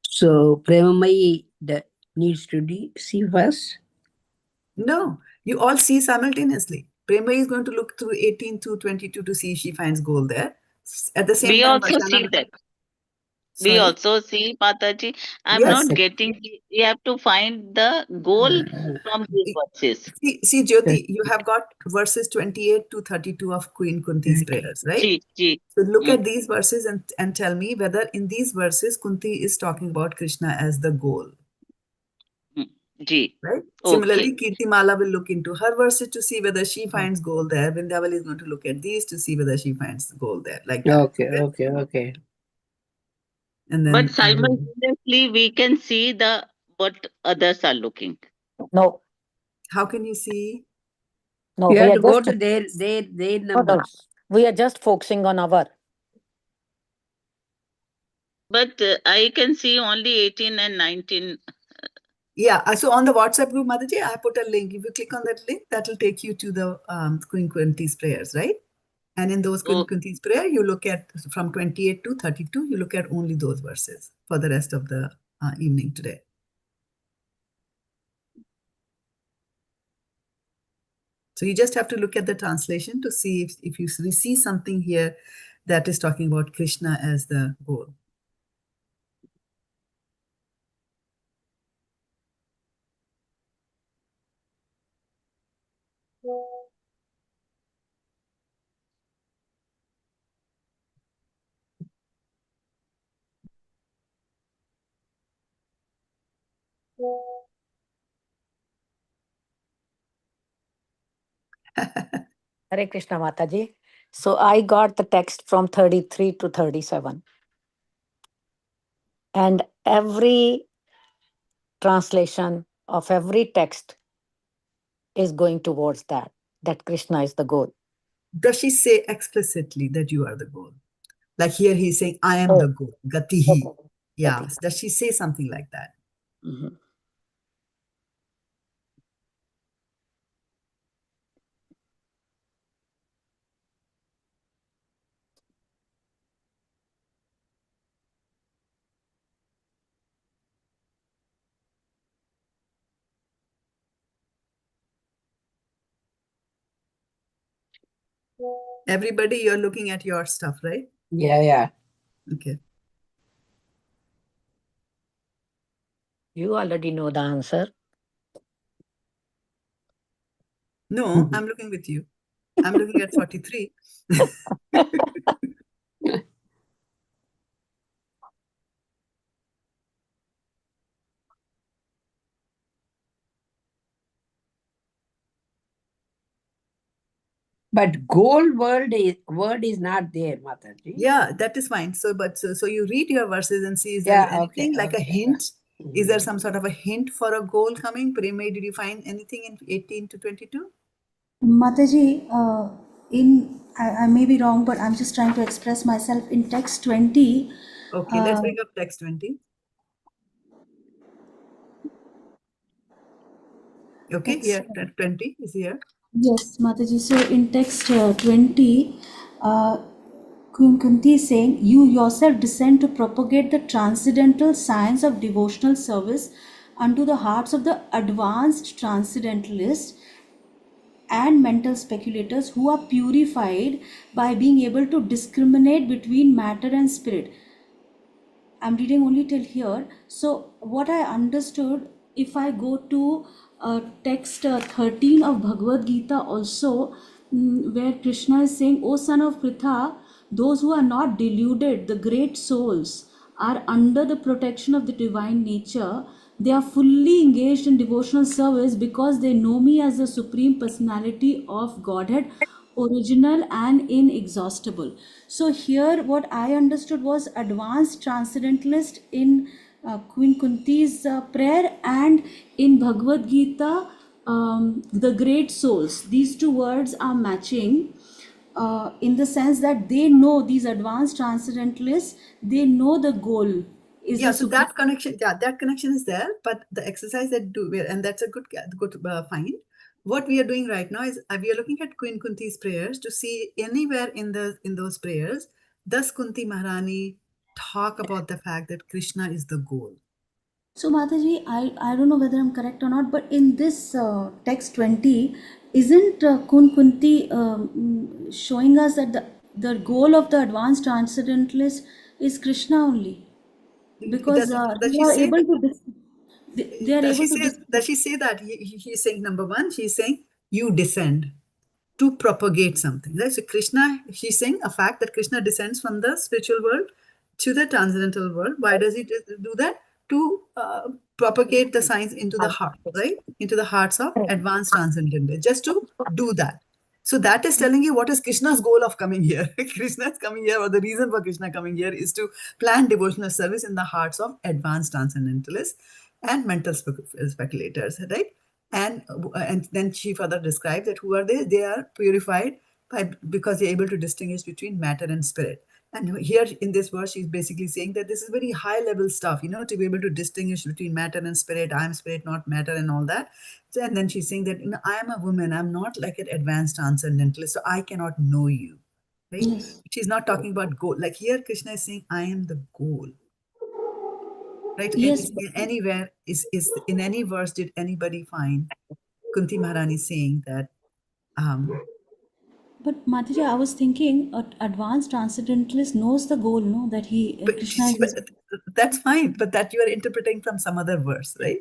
F: So Premamayi needs to see first.
A: No, you all see simultaneously. Prema is going to look through 18 to 22 to see if she finds gold there. At the same
D: We
A: time,
D: also see
A: Varshnava.
D: that. We
A: Sorry?
D: also see, Mataji. I'm
A: Yes.
D: not getting. We have to find the goal from these verses.
A: See, Jyoti, you have got verses 28 to 32 of Queen Kunti's prayers, right?
D: Ji, ji.
A: So look at these verses and tell me whether in these verses Kunti is talking about Krishna as the goal.
D: Ji.
A: Right?
D: Okay.
A: Similarly, Kirtimala will look into her verses to see whether she finds gold there. Vindhyavali is going to look at these to see whether she finds gold there. Like that.
F: Okay.
A: And then
D: But simultaneously, we can see what others are looking.
E: No,
A: how can you see?
E: no,
F: You
E: we
F: have
E: are
F: to go
E: just
F: to their
E: no,
F: numbers.
E: we are just focusing on our.
D: But I can see only 18 and 19.
A: Yeah. So on the WhatsApp group, Mataji, I put a link. If you click on that link, that will take you to the Queen Kunti's prayers, right? And in those Queen Kunti's prayer, you look at from 28 to 32, you look at only those verses for the rest of the evening today. So you just have to look at the translation to see if you see something here that is talking about Krishna as the goal.
E: Hare Krishna Mataji. So I got the text from 33 to 37. And every translation of every text is going towards that Krishna is the goal.
A: Does she say explicitly that you are the goal? Like here he's saying, I am the goal, gatiḥ.
E: Okay.
A: Yeah. Does she say something like that?
E: Mhm.
A: Everybody, you're looking at your stuff, right?
F: Yeah.
A: Okay.
E: You already know the answer.
A: No, I'm looking with you. I'm looking at 43.
F: But goal word is not there, Mataji.
A: Yeah, that is fine. So you read your verses and see, is there anything like a hint? Is there some sort of a hint for a goal coming? Premay, did you find anything in 18 to 22?
C: Mataji, I may be wrong, but I'm just trying to express myself in text 20.
A: Okay, let's bring up text 20. Okay, here, 20 is here.
C: Yes, Mataji. So in text 20, Queen Kunti is saying, you yourself descend to propagate the transcendental science of devotional service unto the hearts of the advanced transcendentalists and mental speculators who are purified by being able to discriminate between matter and spirit. I'm reading only till here. So, what I understood, if I go to text 13 of Bhagavad Gita also, where Krishna is saying, O son of Pritha, those who are not deluded, the great souls, are under the protection of the divine nature. They are fully engaged in devotional service because they know me as the Supreme Personality of Godhead, original and inexhaustible. So here what I understood was advanced transcendentalist in Queen Kunti's prayer, and in Bhagavad Gita the great souls. These two words are matching in the sense that they know, these advanced transcendentalists, they know the goal is
A: Yeah,
C: the
A: so
C: supreme.
A: that connection is there, but the exercise that and that's a good find. What we are doing right now is we are looking at Queen Kunti's prayers to see anywhere in those prayers does Kunti Maharani talk about the fact that Krishna is the goal.
C: So Mataji, I don't know whether I'm correct or not, but in this text 20, isn't Kunti showing us that the goal of the advanced transcendentalist is Krishna only? Because
A: Does
C: they
A: she
C: are
A: say
C: able
A: that?
C: to they are able to
A: Does she say that he's saying, number one, she's saying you descend to propagate something, right? So Krishna, she's saying a fact that Krishna descends from the spiritual world to the transcendental world. Why does he do that? To propagate the science into the heart, right? Into the hearts of advanced transcendentalists, just to do that. So that is telling you what is Krishna's goal of coming here. Krishna's coming here, or the reason for Krishna coming here is to plan devotional service in the hearts of advanced transcendentalists and mental speculators, right? And then she further describes that who are they? They are purified because they're able to distinguish between matter and spirit. And here in this verse, she's basically saying that this is very high level stuff, to be able to distinguish between matter and spirit. I am spirit, not matter, and all that. So, and then she's saying that I am a woman. I'm not like an advanced transcendentalist, so I cannot know you. Right?
C: Yes.
A: She's not talking about goal. Like here, Krishna is saying, I am the goal. Right?
C: Yes.
A: Anywhere is in any verse did anybody find Kunti Maharani saying that?
C: But Mataji, I was thinking, advanced transcendentalist knows the goal, no? That Krishna is his.
A: That's fine, but that you are interpreting from some other verse, right?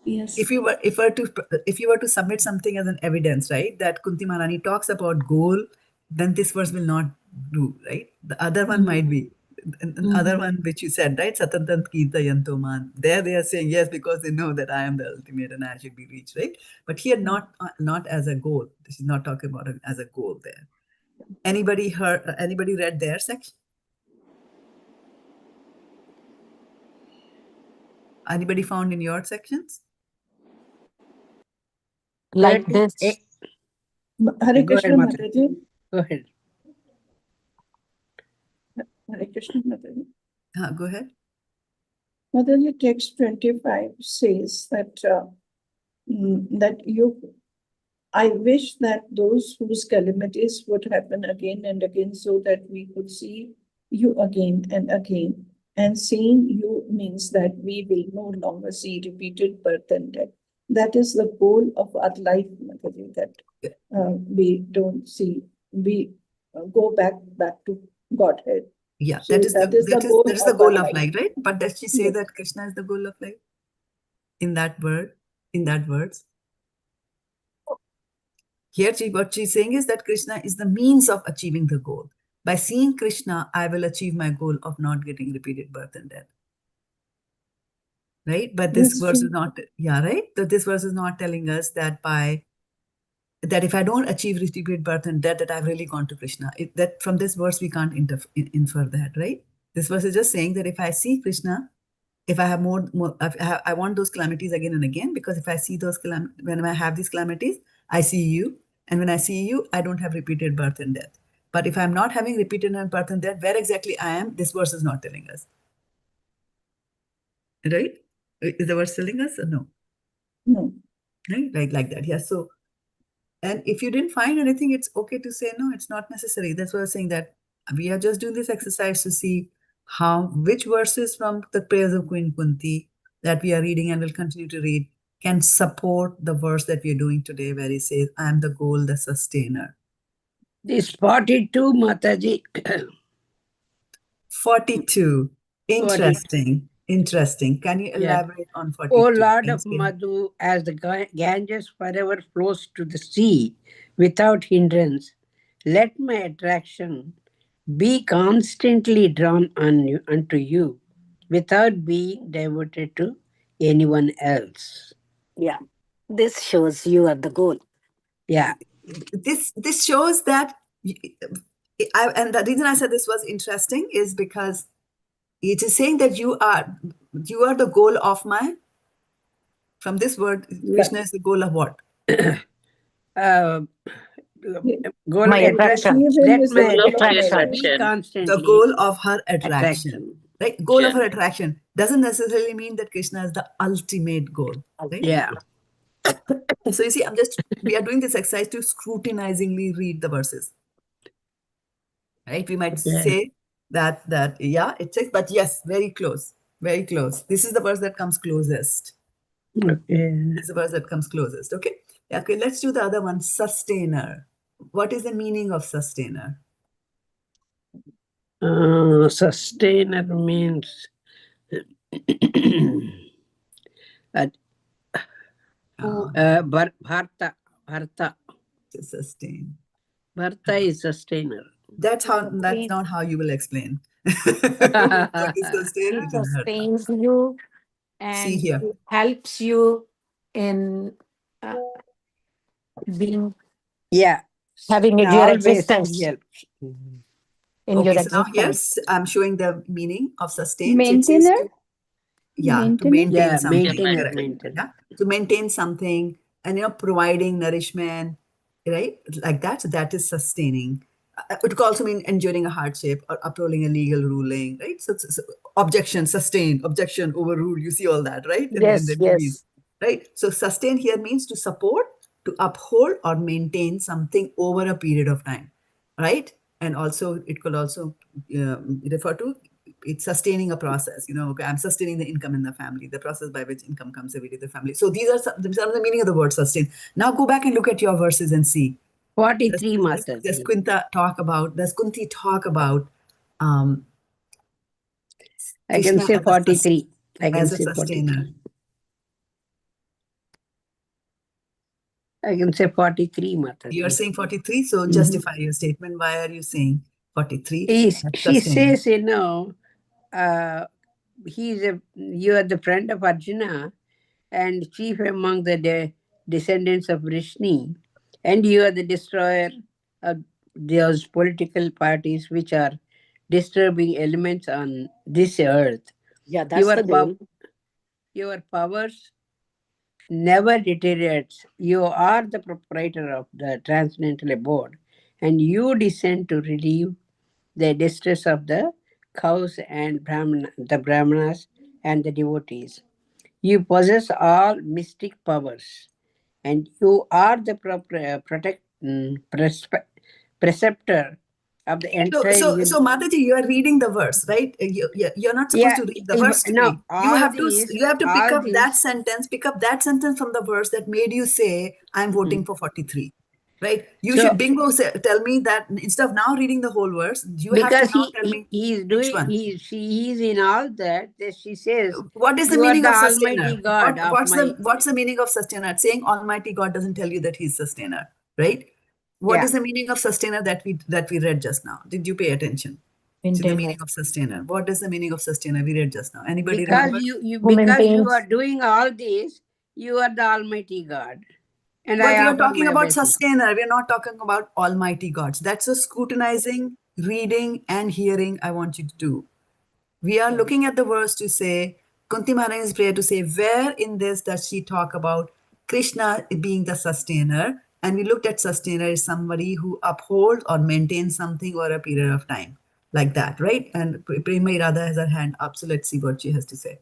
C: Yes.
A: If you were to submit something as an evidence, right, that Kunti Maharani talks about goal, then this verse will not do, right? The other one might be. Other one which you said, right? Satantant Kirta Yantoman. There they are saying yes, because they know that I am the ultimate and I should be reached, right? But here not as a goal. This is not talking about it as a goal there. Anybody read their section? Anybody found in your sections?
E: Like this.
B: Hare
F: Go ahead,
B: Krishna,
F: Mataji.
B: Mataji.
F: Go ahead.
B: Hare Krishna, Mataji.
A: Go ahead.
B: Mataji, text 25 says that I wish that those whose calamities would happen again and again, so that we could see you again and again. And seeing you means that we will no longer see repeated birth and death. That is the goal of our life, Mataji, that we don't see, we go back to Godhead.
A: Yeah,
B: So
A: that is the goal of life, right? But does she say that Krishna is the goal of life? In that words? Here, what she's saying is that Krishna is the means of achieving the goal. By seeing Krishna, I will achieve my goal of not getting repeated birth and death. Right? But this verse is not, right? So this verse is not telling us that that if I don't achieve repeated birth and death, that I've really gone to Krishna. That from this verse, we can't infer that, right? This verse is just saying that if I see Krishna, if I have more I want those calamities again and again, because if I see those when I have these calamities, I see you. And when I see you, I don't have repeated birth and death. But if I'm not having repeated birth and death, where exactly I am, this verse is not telling us. Right? Is the verse telling us or no?
B: No.
A: Right? Like that. Yeah. So, and if you didn't find anything, it's okay to say, no, it's not necessary. That's why I was saying that we are just doing this exercise to see which verses from the prayers of Queen Kunti that we are reading and will continue to read can support the verse that we are doing today, where he says, I am the goal, the sustainer.
F: This 42, Mataji.
A: 42. Interesting. Can you elaborate on 42?
F: O Lord of Madhu, as the Ganges forever flows to the sea without hindrance, let my attraction be constantly drawn unto you without being diverted to anyone else.
E: Yeah. This shows you are the goal.
F: Yeah.
A: This shows that, and the reason I said this was interesting is because it is saying that you are the goal of my From this word, Krishna is the goal of what?
F: Goal
E: My
F: of
E: attraction.
F: Let
B: is
F: my
B: the goal of
F: attraction be
D: attraction.
F: constantly
A: The goal of her attraction. Right? Goal of
D: Sure.
A: her attraction doesn't necessarily mean that Krishna is the ultimate goal. Right?
F: Yeah.
A: So you see, we are doing this exercise to scrutinizingly read the verses. Right? We might say that, yeah, it says, but yes, very close, very close. This is the verse that comes closest.
F: Okay.
A: This is the verse that comes closest. Okay. Yeah, okay. Let's do the other one. Sustainer. What is the meaning of sustainer?
F: Sustainer means bhartā.
A: To sustain.
F: Bhartā is sustainer.
A: That's not how you will explain. What is sustain? It is bhartā.
E: Sustains you
A: See
E: and
A: here.
E: helps you in being
F: Yeah.
E: having your
F: Always
E: existence.
F: he helps.
E: In your
A: Okay, so now
E: existence.
A: here I'm showing the meaning of sustain.
B: Maintainer?
A: To maintain
F: Yeah,
A: something.
F: maintainer,
A: Correct.
F: maintainer.
A: Yeah, to maintain something and providing nourishment, right? Like that. So that is sustaining. It could also mean enduring a hardship or upholding a legal ruling, right? So objection, sustain, objection, overrule. You see all that, right? In the movies, right? So sustain here means to support, to uphold or maintain something over a period of time, right? And also it could also refer to it's sustaining a process. Okay, I'm sustaining the income in the family, the process by which income comes every day to the family. So these are some of the meaning of the word sustain. Now go back and look at your verses and see.
F: 43
A: Does
F: Mataji.
A: Kunti talk about
F: I can
A: Krishna
F: say 43. I can
A: as a
F: say
A: sustainer?
F: 43. I can say 43 Mataji.
A: You're saying 43, so justify your statement. Why are you saying 43?
F: She says, you are the friend of Arjuna and chief among the descendants of Vrishni, and you are the destroyer of those political parties which are disturbing elements on this earth.
E: Yeah, that's the goal.
F: Your powers never deteriorates. You are the proprietor of the transcendental abode, and you descend to relieve the distress of the cows and the brahmanas and the devotees. You possess all mystic powers, and you are the preceptor of the entire
A: So Mataji, you are reading the verse, right? You're not supposed to read the verse to me. You have to pick up that sentence from the verse that made you say, I'm voting for 43. Right? You should tell me that instead of now reading the whole verse, you have to now tell me which one.
F: He's in all that she says,
A: what is the
F: you
A: meaning
F: are
A: of
F: the
A: sustainer?
F: Almighty God.
A: What's the meaning of sustainer? Saying Almighty God doesn't tell you that he's sustainer, right? What is the meaning of sustainer that we read just now? Did you pay attention to the meaning of sustainer? What is the meaning of sustainer we read just now? Anybody remember?
F: Because you are doing all this, you are the Almighty God. And
A: but we are talking about sustainer. We are not talking about almighty gods. That's a scrutinizing, reading and hearing I want you to do. We are looking at the verse to say, Kunti Maharani's prayer to say, where in this does she talk about Krishna being the sustainer? And we looked at sustainer as somebody who upholds or maintains something over a period of time. Like that, right? And Prema Irada has her hand up, so let's see what she has to say.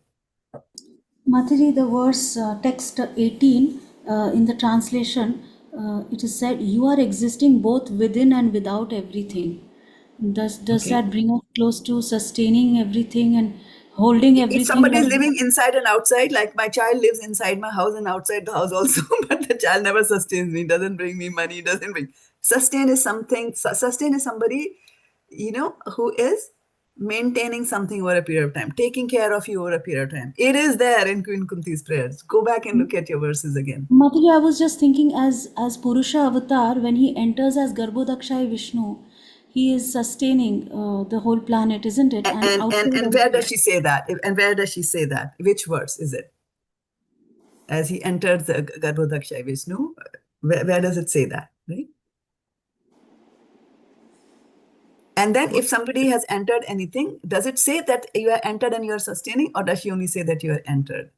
C: Mataji, the verse text 18 in the translation, it is said, you are existing both within and without everything. Does that bring us close to sustaining everything and holding everything?
A: If somebody is living inside and outside, like my child lives inside my house and outside the house also, but the child never sustains me, doesn't bring me money, doesn't bring. Sustain is somebody, who is maintaining something over a period of time, taking care of you over a period of time. It is there in Queen Kunti's prayers. Go back and look at your verses again.
C: Mataji, I was just thinking as Purusha avatar, when he enters as Garbhodakshai Vishnu, he is sustaining the whole planet, isn't it?
A: And where does she say that? And where does she say that? Which verse is it? As he enters the Garbhodakshai Vishnu, where does it say that? Right? And then if somebody has entered anything, does it say that you are entered and you are sustaining, or does she only say that you are entered?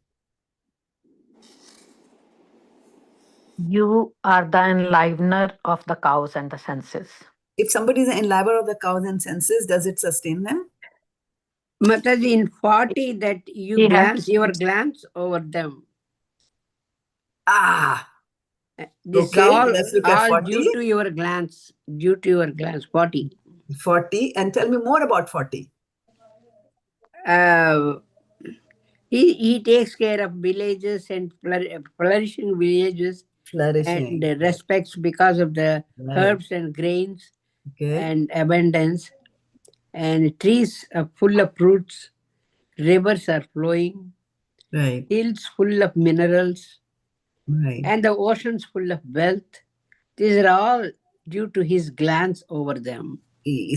E: You are the enlivener of the cows and the senses.
A: If somebody is an enliver of the cows and senses, does it sustain them?
F: Mataji, in 40 that you your glance over them. This
A: Okay,
F: all,
A: let's look at 40.
F: due to your glance. 40.
A: 40, and tell me more about 40.
F: He takes care of villages and flourishing villages.
A: Flourishing.
F: And respects because of the herbs and grains and abundance. And trees are full of fruits. Rivers are flowing.
A: Right.
F: Hills full of minerals.
A: Right.
F: And the oceans full of wealth. These are all due to his glance over them.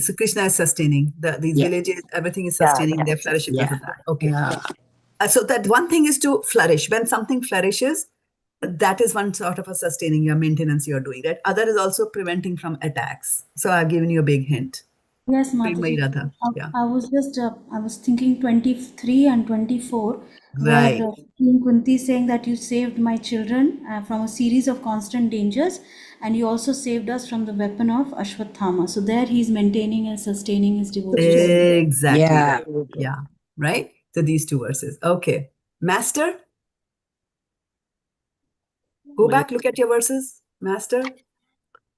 A: So Krishna is sustaining these villages, everything is sustaining, they're flourishing because of that. Okay. So that one thing is to flourish. When something flourishes, that is one sort of a sustaining your maintenance you're doing. That other is also preventing from attacks. So I've given you a big hint.
C: Yes, Mataji. I was thinking 23 and 24, where Queen Kunti is saying that you saved my children from a series of constant dangers, and you also saved us from the weapon of Ashwatthama. So there he's maintaining and sustaining his devotees.
A: Exactly. Yeah. Right? So these two verses. Okay. Master? Go back, look at your verses. Master?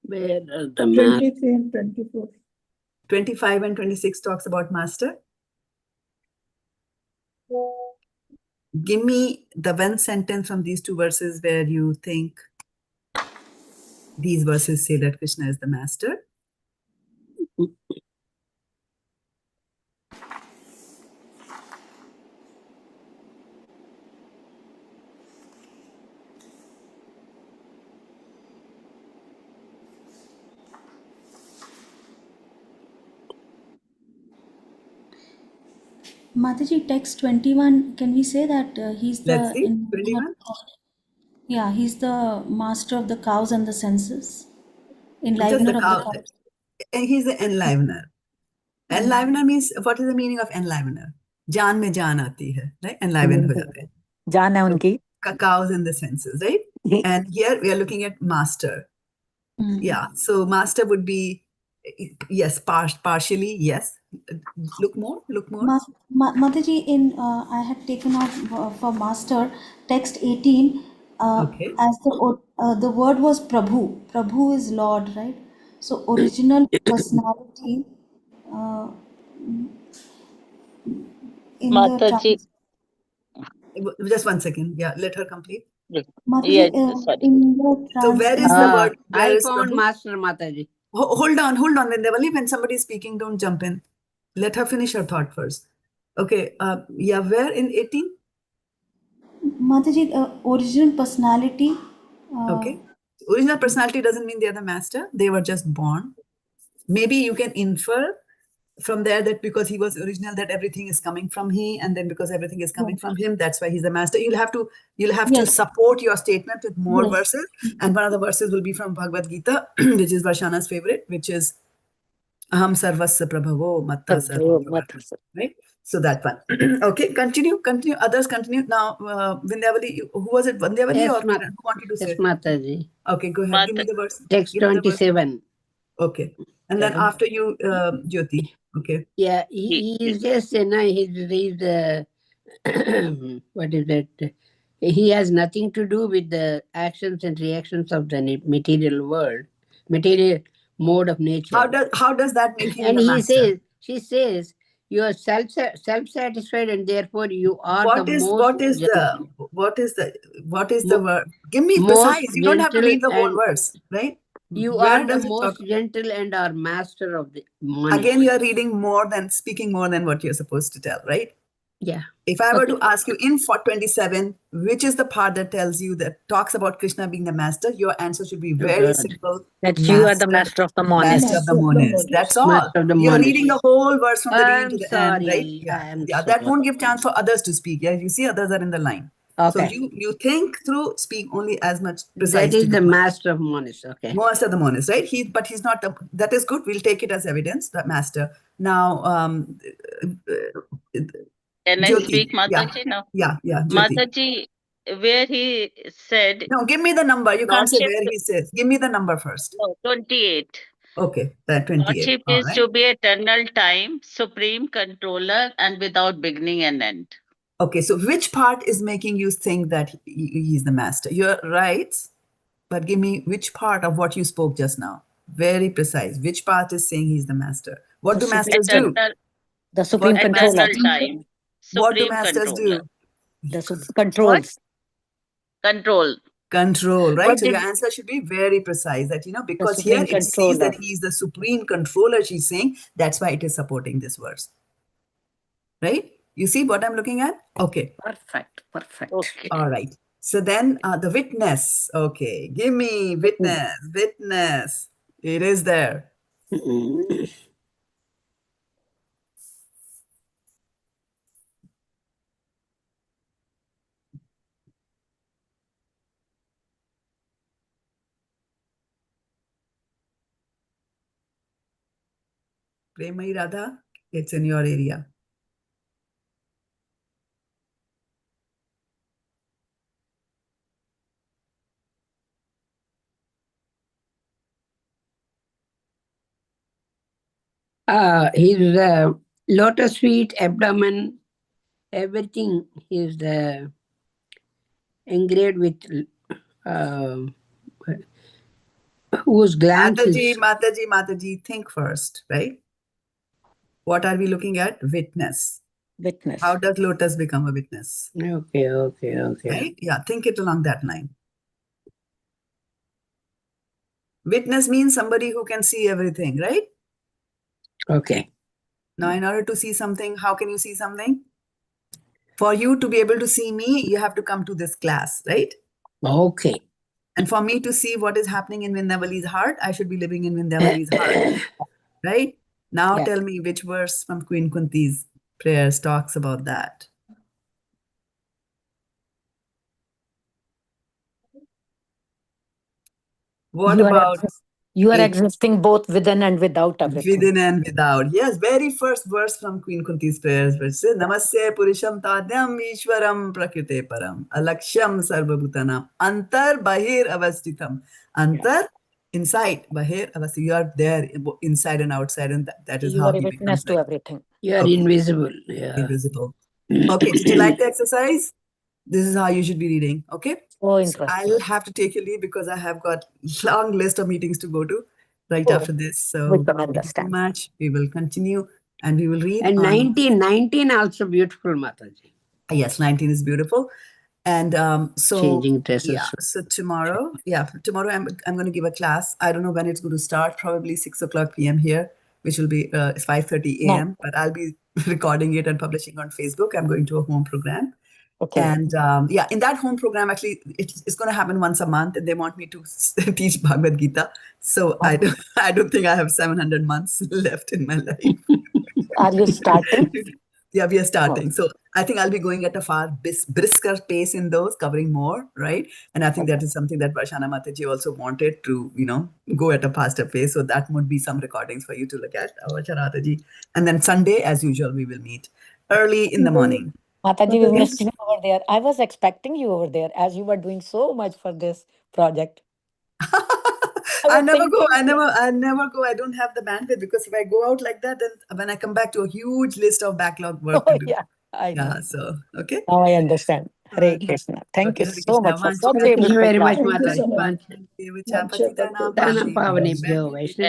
F: Where are the
B: 23 and 24.
A: 25 and 26 talks about master. Give me the one sentence from these two verses where you think these verses say that Krishna is the master.
C: Mataji, text 21, can we say that he's
A: Let's see.
C: the
A: 21.
C: Yeah, he's the master of the cows and the senses. Enlivener
A: Just the
C: of
A: cow.
C: the cows.
A: And he's the enlivener. Enlivener means, what is the meaning of enlivener? Jaan mein jaan aati hai, right? Enliven ho jate hain.
E: Jaan hai unki.
A: Cows in the senses, right? And here we are looking at master. Yeah, so master would be, yes, partially, yes. Look more.
C: Mataji, I had taken off for master text 18 as the word was prabhu. Prabhu is Lord, right? So original personality in
D: Mataji.
A: Just 1 second. Yeah, let her complete.
C: Mataji, in the
A: so where is the word?
F: I found Prabhu? Master, Mataji.
A: Hold on, Vindhyavali. When somebody is speaking, don't jump in. Let her finish her thought first. Okay, yeah, where in 18?
C: Mataji, original personality.
A: Okay. Original personality doesn't mean they are the master. They were just born. Maybe you can infer from there that because he was original, that everything is coming from him, and then because everything is coming from him, that's why he's the master. You'll have to support your statement with more verses, and one of the verses will be from Bhagavad Gita, which is Varshana's favorite, which is Aham sarvasya prabhavo matta sarvamata, right? So that one. Okay, continue. Others continue. Now, Vindhyavali, who was it? Vindhyavali or who wanted to say?
F: Yes, Mataji.
A: Okay, go ahead. Give me the verse.
F: Text 27.
A: Okay. And then after you, Jyoti. Okay.
F: Yeah, he is just, he's what is that? He has nothing to do with the actions and reactions of the material world, material mode of nature.
A: How does that make him
F: and
A: the master?
F: She says, you are self-satisfied and therefore you are
A: what is the word? Give me precise. You don't have to read the whole verse, right?
F: You are the most gentle and are master of the money.
A: Again, you are reading speaking more than what you're supposed to tell, right?
F: Yeah.
A: If I were to ask you in 27, which is the part that tells you that talks about Krishna being the master, your answer should be very simple.
E: That you are the master of the monist.
A: Master of the monist. That's all. You're reading the whole verse from the beginning to the end, right? Yeah. That won't give chance for others to speak. Yeah, you see, others are in the line.
F: Okay.
A: So you think through, speak only as much precise.
F: That is the master of monist. Okay.
A: Master of the monist, right? But he's not. That is good. We'll take it as evidence. That master. Now,
D: can I speak, Mataji?
A: Yeah. Jyoti.
D: Mataji, where he said,
A: No, give me the number. You can't say
D: Lordship-
A: where he says. Give me the number first.
D: 28.
A: Okay, that 28.
D: Lordship
A: All
D: is
A: right.
D: to be eternal time, supreme controller, and without beginning and end.
A: Okay, so which part is making you think that he's the master? You're right, but give me which part of what you spoke just now. Very precise. Which part is saying he's the master? What
E: The
A: do masters do?
D: Eternal,
E: The supreme
D: eternal
E: controller.
D: time,
A: What do
D: supreme
A: masters
D: controller.
A: do?
E: The controls.
D: Control.
A: Control, right?
E: What
A: So your
E: did-
A: answer should be very precise that, because
E: supreme
A: here it says that
E: controller.
A: he is the supreme controller, she's saying. That's why it is supporting this verse. Right? You see what I'm looking at? Okay.
E: Perfect. Perfect.
D: Okay.
A: All right. So then the witness. Okay. Give me witness. Witness. It is there. Premai Radha, it's in your area.
F: His lotus feet, abdomen, everything is engraved with whose glance is...
A: Mataji, think first, right? What are we looking at? Witness.
E: Witness.
A: How does lotus become a witness?
F: Okay.
A: Right? Yeah, think it along that line. Witness means somebody who can see everything, right?
F: Okay.
A: Now, in order to see something, how can you see something? For you to be able to see me, you have to come to this class, right?
F: Okay.
A: And for me to see what is happening in Vindhyavali's heart, I should be living in Vindhyavali's heart, right? Now
F: Yeah.
A: tell me which verse from Queen Kunti's prayers talks about that. What about
E: you are
A: it?
E: existing both within and without everything.
A: Within and without. Yes, very first verse from Queen Kunti's prayers, which says, Namasya Purisham Tadhyam Ishwaram Prakrite Param Alakshyam Sarvabhutanam Antar Bahir Avasthitam. Antar, inside, Bahir Avasthitam. You are there inside and outside, and that is
E: You
A: how
E: are a
A: he
E: witness
A: becomes
E: to everything.
F: You are
A: Okay.
F: invisible. Yeah.
A: invisible. Okay, did you like the exercise? This is how you should be reading. Okay.
E: So
A: So
E: interesting.
A: I'll have to take a leave because I have got long list of meetings to go to right
E: Oh,
A: after this. So
E: we can
A: thank you so
E: understand.
A: much. We will continue and we will read.
F: And
A: on-
F: 19 also beautiful, Mataji.
A: Yes, 19 is beautiful. And so
F: Changing dresses.
A: yeah, so tomorrow I'm going to give a class. I don't know when it's going to start, probably 6:00 p.m. here, which will be 5:30
E: No.
A: a.m. But I'll be recording it and publishing on Facebook. I'm going to a home program.
E: Okay.
A: And in that home program, actually, it's going to happen once a month, and they want me to teach Bhagavad Gita. So I don't think I have 700 months left in my life.
E: Are you starting?
A: Yeah, we are starting. So I think I'll be going at a far brisker pace in those, covering more, right? And I think that is something that Varshana Mataji also wanted to, go at a faster pace. So that would be some recordings for you to look at, Varshana. And then Sunday, as usual, we will meet early in the morning.
E: Mataji, we missed you over there. I was expecting you over there as you were doing so much for this project.
A: I never go. I never go. I don't have the bandwidth because if I go out like that, then when I come back to a huge list of backlog work to do.
E: Yeah, I know.
A: Yeah, so, okay.
E: Now I understand. Hare
A: Okay.
E: Krishna. Thank you
A: Okay, Hare
E: so
A: Krishna.
E: much for
A: Vancha
E: such a
F: Thank you
E: beautiful
F: very much,
E: class.
F: Mataji.
A: Thank you. Vacha Patitanam
F: Sthānaṁ
A: Pavanebhyo
F: Vaishnava